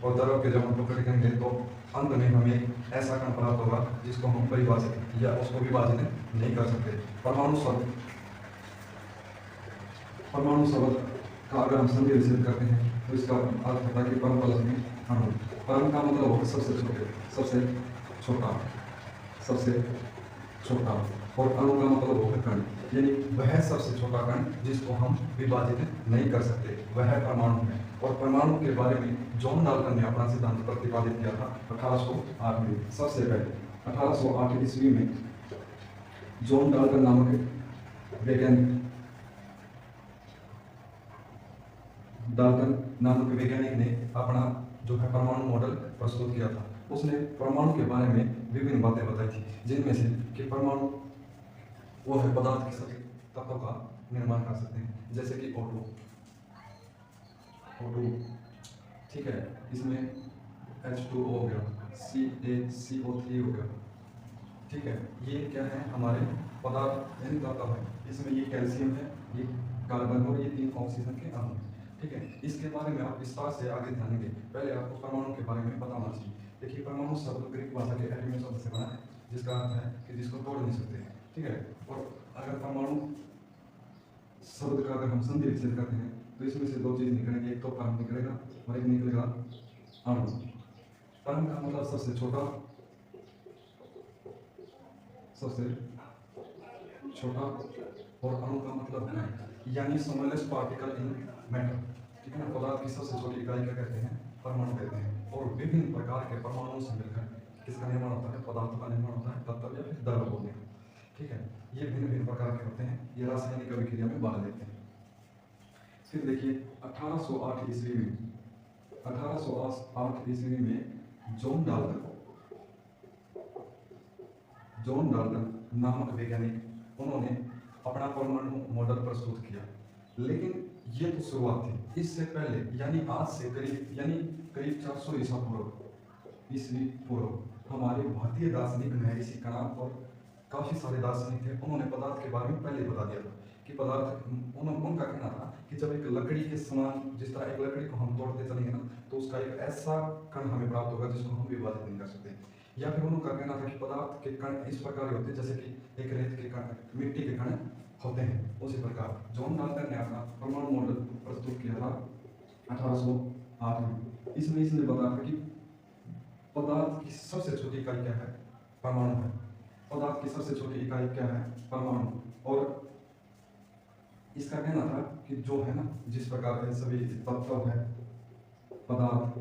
और द्रव के जब हम टुकड़े करेंगे तो अंत में हमें ऐसा कण प्राप्त होगा जिसको हम परिभाषित या उसको विभाजित नहीं कर सकते। परमाणु शब्द का अगर हम संधि विच्छेद करते हैं तो इसका अर्थ होता है कि परम प्लस में अणु। परम का मतलब होगा सबसे छोटे, सबसे छोटा, सबसे छोटा, और अणु का मतलब होगा कण, यानी वह सबसे छोटा कण जिसको हम विभाजित नहीं कर सकते, वह परमाणु है। और परमाणु के बारे में जॉन डाल्टन ने अपना सिद्धांत प्रतिपादित किया था 1808 में। सबसे पहले 1808 ईस्वी में जॉन डाल्टन नामक वैज्ञानिक ने अपना जो है परमाणु मॉडल प्रस्तुत किया था। उसने परमाणु के बारे में विभिन्न बातें बताई थी, जिनमें से कि परमाणु वो है पदार्थ के सभी तत्वों का निर्माण कर सकते हैं, जैसे कि O2, ठीक है, इसमें H2O हो गया, CaCO3 हो गया, ठीक है। ये क्या है, हमारे पदार्थ यानी तत्व है। इसमें ये कैल्शियम है, ये कार्बन और ये 3 ऑक्सीजन के अणु, ठीक है। इसके बारे में आप विस्तार से आगे ध्यान देंगे। पहले आपको परमाणु के बारे में बताना चाहिए। देखिए, परमाणु शब्द ग्रीक भाषा के एटम शब्द से बना है, जिसका अर्थ है कि जिसको तोड़ नहीं सकते, ठीक है। और अगर परमाणु शब्द का अगर हम संधि विच्छेद करते हैं तो इसमें से 2 चीज निकलेंगे, एक तो परम निकलेगा और एक निकलेगा अणु। परम का मतलब सबसे छोटा, सबसे छोटा, और अणु का मतलब है यानी स्मॉलेस्ट पार्टिकल इन मैटर, ठीक है ना। पदार्थ की सबसे छोटी इकाई क्या कहते हैं, परमाणु कहते हैं। और विभिन्न प्रकार के परमाणुओं से मिलकर किसका निर्माण होता है, पदार्थ का निर्माण होता है, तत्व या फिर द्रव होते हैं, ठीक है। ये भिन्न भिन्न प्रकार के होते हैं, ये रासायनिक अभिक्रिया में भाग लेते हैं। फिर देखिए 1808 ईस्वी में, 1808 ईस्वी में जॉन डाल्टन नामक वैज्ञानिक उन्होंने अपना परमाणु मॉडल प्रस्तुत किया। लेकिन ये तो शुरुआत थी। इससे पहले यानी आज से करीब 400 ईस्वी पूर्व हमारे भारतीय दार्शनिक महर्षि कणाद और काफी सारे दार्शनिक थे, उन्होंने पदार्थ के बारे में पहले बता दिया था कि पदार्थ, उनका कहना था कि जब एक लकड़ी के समान, जिस तरह एक लकड़ी को हम तोड़ते चलेंगे ना, तो उसका एक ऐसा कण हमें प्राप्त होगा जिसको हम विभाजित नहीं कर सकते। या फिर उनका कहना था कि पदार्थ के कण इस प्रकार होते हैं जैसे कि एक रेत के कण, मिट्टी के कण होते हैं, उसी प्रकार जॉन डाल्टन ने अपना परमाणु मॉडल प्रस्तुत किया था 1808 में। इसमें इसने बताया था कि पदार्थ की सबसे छोटी इकाई क्या है, परमाणु है। पदार्थ की सबसे छोटी इकाई क्या है, परमाणु। और इसका कहना था कि जो है ना, जिस प्रकार के सभी तत्व है, पदार्थ,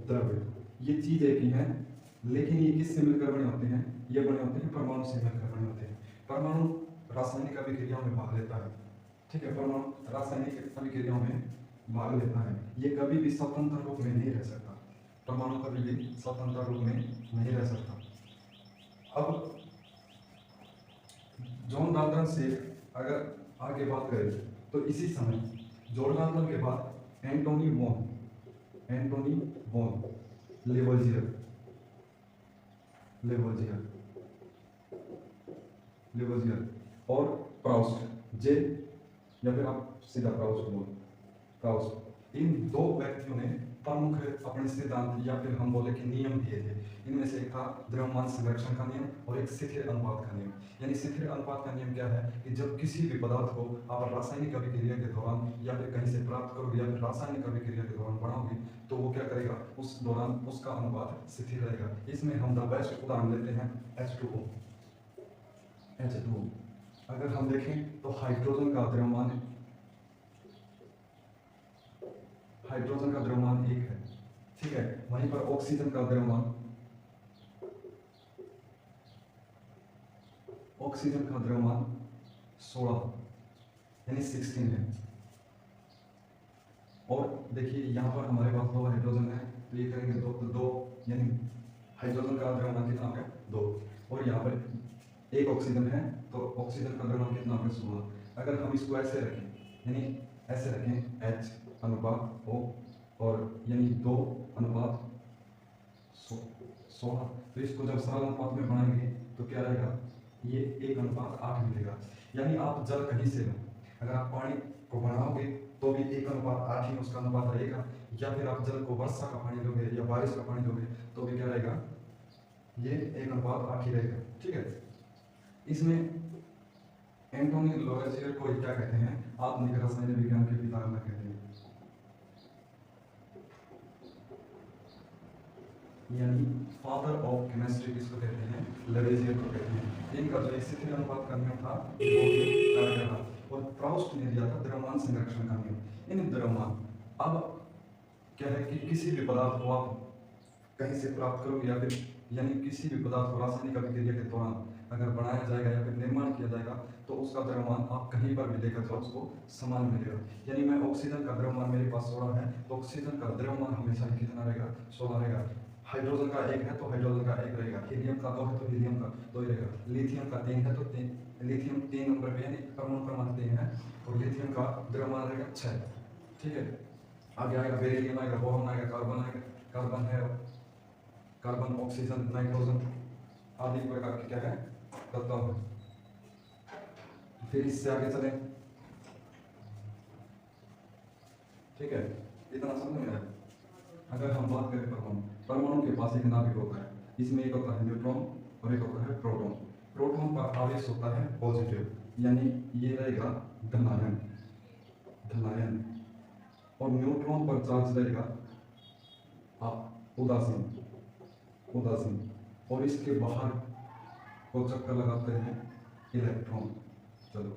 द्रव्य, ये चीज एक ही है, लेकिन ये किससे मिलकर बने होते हैं, ये बने होते हैं परमाणु से मिलकर बने होते हैं। परमाणु रासायनिक अभिक्रियाओं में भाग लेता है, ठीक है। परमाणु रासायनिक अभिक्रियाओं में भाग लेता है। ये कभी भी स्वतंत्र रूप में नहीं रह सकता, परमाणु कभी भी स्वतंत्र रूप में नहीं रह सकता। अब जॉन डाल्टन से अगर आगे बात करें तो इसी समय जॉन डाल्टन के बाद एंटोनी बोन, लेवोजियर और प्राउस्ट, जे या फिर आप सीधा प्राउस्ट, इन 2 व्यक्तियों ने प्रमुख अपने सिद्धांत या फिर हम बोले कि नियम दिए थे। इनमें से एक था द्रव्यमान संरक्षण का नियम और एक शिथिल अनुपात का नियम। यानी शिथिल अनुपात का नियम क्या है कि जब किसी भी पदार्थ को आप रासायनिक अभिक्रिया के दौरान या फिर कहीं से प्राप्त करोगे या फिर रासायनिक अभिक्रिया के दौरान बनाओगे तो वो क्या करेगा, उस दौरान उसका अनुपात शिथिल रहेगा। इसमें हम द बेस्ट उदाहरण लेते हैं H2O। अगर हम देखें तो हाइड्रोजन का द्रव्यमान 1 है, ठीक है। वहीं पर ऑक्सीजन का द्रव्यमान 16 यानी 16 है। और देखिए यहाँ पर हमारे पास 2 हाइड्रोजन है, तो ये करेंगे 2 यानी हाइड्रोजन का द्रव्यमान कितना है, 2। और यहाँ पर 1 ऑक्सीजन है, तो ऑक्सीजन का द्रव्यमान कितना है, 16। अगर हम इसको ऐसे रखें, यानी ऐसे रखें H अनुपात O, और यानी 2 अनुपात 16, तो इसको जब सरल अनुपात में बनाएंगे तो क्या रहेगा, ये 1 अनुपात 8 मिलेगा। यानी आप जल कहीं से लो, अगर आप पानी को बनाओगे तो भी 1:8 ही उसका अनुपात रहेगा, या फिर आप जल को वर्षा का पानी दोगे या बारिश का पानी दोगे तो भी क्या रहेगा, ये 1:8 ही रहेगा। ठीक है, इसमें एंटोनी लोरेंजियर को क्या कहते हैं, आधुनिक रसायन विज्ञान के पिता कहते हैं, यानी फादर ऑफ केमिस्ट्री किसको कहते हैं, लवेजियर को कहते हैं। इनका जो स्थिति अनुपात का नियम था वो भी कारगर था, और प्राउस्ट ने दिया था द्रव्यमान संरक्षण का नियम। इन द्रव्यमान, अब क्या है कि किसी भी पदार्थ को आप कहीं से प्राप्त करोगे, या फिर यानी किसी भी पदार्थ को रासायनिक अभिक्रिया के दौरान अगर बनाया जाएगा या फिर निर्माण किया जाएगा तो उसका द्रव्यमान आप कहीं पर भी लेकर जाओ उसको समान मिलेगा। यानी मैं ऑक्सीजन का द्रव्यमान मेरे पास 16 है तो ऑक्सीजन का द्रव्यमान हमेशा कितना रहेगा, 16 रहेगा। हाइड्रोजन का 1 है तो हाइड्रोजन का 1 रहेगा, हीलियम का 2 है तो हीलियम का 2 ही रहेगा, लिथियम का 3 है तो 3, लिथियम 3 नंबर पे यानी परमाणु क्रमांक 3 है, और लिथियम का द्रव्यमान रहेगा 6। ठीक है, आगे आएगा बेरिलियम आएगा, बोरॉन आएगा, कार्बन है, कार्बन, ऑक्सीजन, नाइट्रोजन आदि प्रकार के क्या है तत्व है। फिर इससे आगे चलें। ठीक है, इतना समझ में आया। अगर हम बात करें परमाणु, परमाणु के पास एक नाभिक होता है, इसमें एक होता है न्यूट्रॉन और एक होता है प्रोटॉन। प्रोटॉन पर आवेश होता है पॉजिटिव, यानी ये रहेगा धनायन, धनायन, और न्यूट्रॉन पर चार्ज रहेगा उदासीन, उदासीन, और इसके बाहर को चक्कर लगाते हैं इलेक्ट्रॉन। चलो,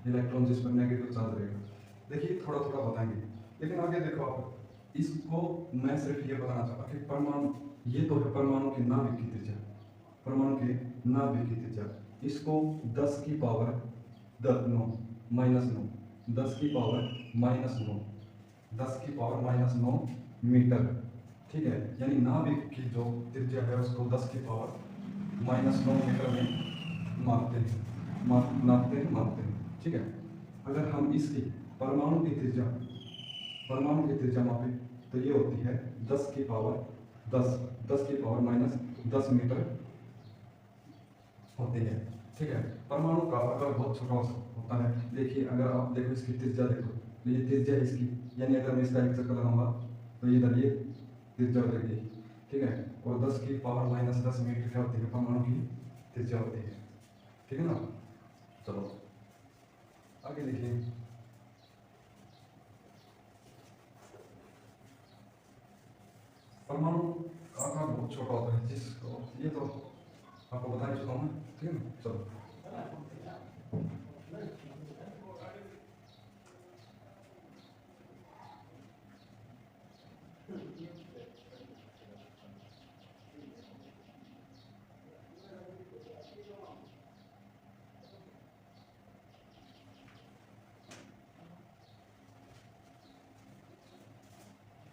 इलेक्ट्रॉन जिस पर नेगेटिव चार्ज रहेगा। देखिए थोड़ा थोड़ा बताएंगे, लेकिन आगे देखो आप, इसको मैं सिर्फ ये बताना चाहता कि परमाणु, ये तो है परमाणु की नाभिक की त्रिज्या, परमाणु की नाभिक की त्रिज्या, इसको 10 की पावर 9 -9, 10 की पावर -9, 10 की पावर -9 मीटर। ठीक है, यानी नाभिक की जो त्रिज्या है उसको 10 की पावर -9 मीटर में मापते हैं। ठीक है, अगर हम इसकी परमाणु की त्रिज्या, परमाणु की त्रिज्या मापें तो ये होती है 10 की पावर 10 की पावर -10 मीटर होती है। ठीक है, परमाणु का आकार बहुत छोटा होता है। देखिए अगर आप देखो इसकी त्रिज्या देखो, तो ये त्रिज्या इसकी, यानी अगर मैं इसका एक चक्कर लगाऊंगा तो इधर ये त्रिज्या हो जाएगी। ठीक है, और 10 की पावर -10 मीटर क्या होती है, परमाणु की त्रिज्या होती है। ठीक है ना, चलो आगे देखिए। परमाणु का आकार बहुत छोटा होता है, जिसको ये तो आपको बता चुका हूँ। ठीक है ना, चलो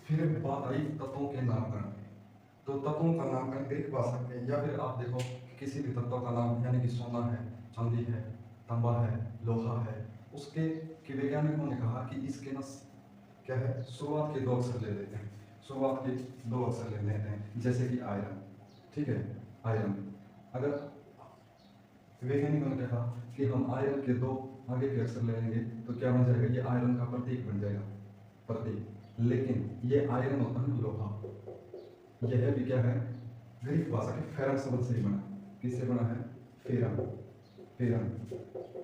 फिर बात आई तत्वों के नामकरण। तो तत्वों का नामकरण ग्रीक भाषा में, या फिर आप देखो किसी भी तत्व का नाम, यानी कि सोना है, चांदी है, तांबा है, लोहा है, उसके कि वैज्ञानिकों ने कहा कि इसके ना क्या है, शुरुआत के 2 अक्षर ले लेते हैं, शुरुआत के 2 अक्षर ले लेते हैं, जैसे कि आयरन। ठीक है, आयरन, अगर वैज्ञानिकों ने कहा कि हम आयरन के 2 आगे के अक्षर ले लेंगे तो क्या बन जाएगा, ये आयरन का प्रतीक बन जाएगा, प्रतीक। लेकिन ये आयरन होता है लोहा, यह भी क्या है, ग्रीक भाषा के फेरम शब्द से ही बना। किससे बना है, फेरम, फेरम,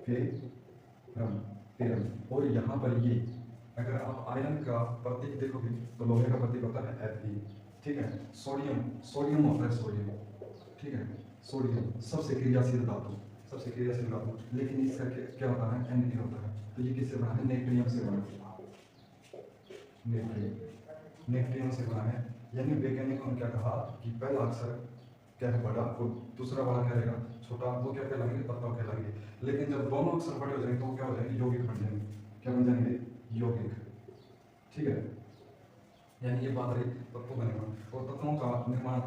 फेरम, फेरम। और यहाँ पर ये अगर आप आयरन का प्रतीक देखोगे तो लोहे का प्रतीक होता है Fe। ठीक है, सोडियम, सोडियम होता है सोडियम। ठीक है, सोडियम सबसे क्रियाशील धातु, सबसे क्रियाशील धातु, लेकिन इसका क्या होता है, Na होता है। तो ये किससे बना है, नेट्रियम से बना है, नेट्रियम से बना है। यानी वैज्ञानिकों ने क्या कहा कि पहला अक्षर क्या है, बड़ा, और दूसरा वाला क्या रहेगा, छोटा, वो क्या कहलाएंगे, तत्व कहलाएंगे। लेकिन जब दोनों अक्षर बड़े हो जाएंगे तो क्या हो जाएंगे, यौगिक बन जाएंगे। क्या बन जाएंगे, यौगिक। ठीक है, यानी ये बात रही तत्व बनेगा, और तत्वों का निर्माण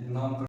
नाम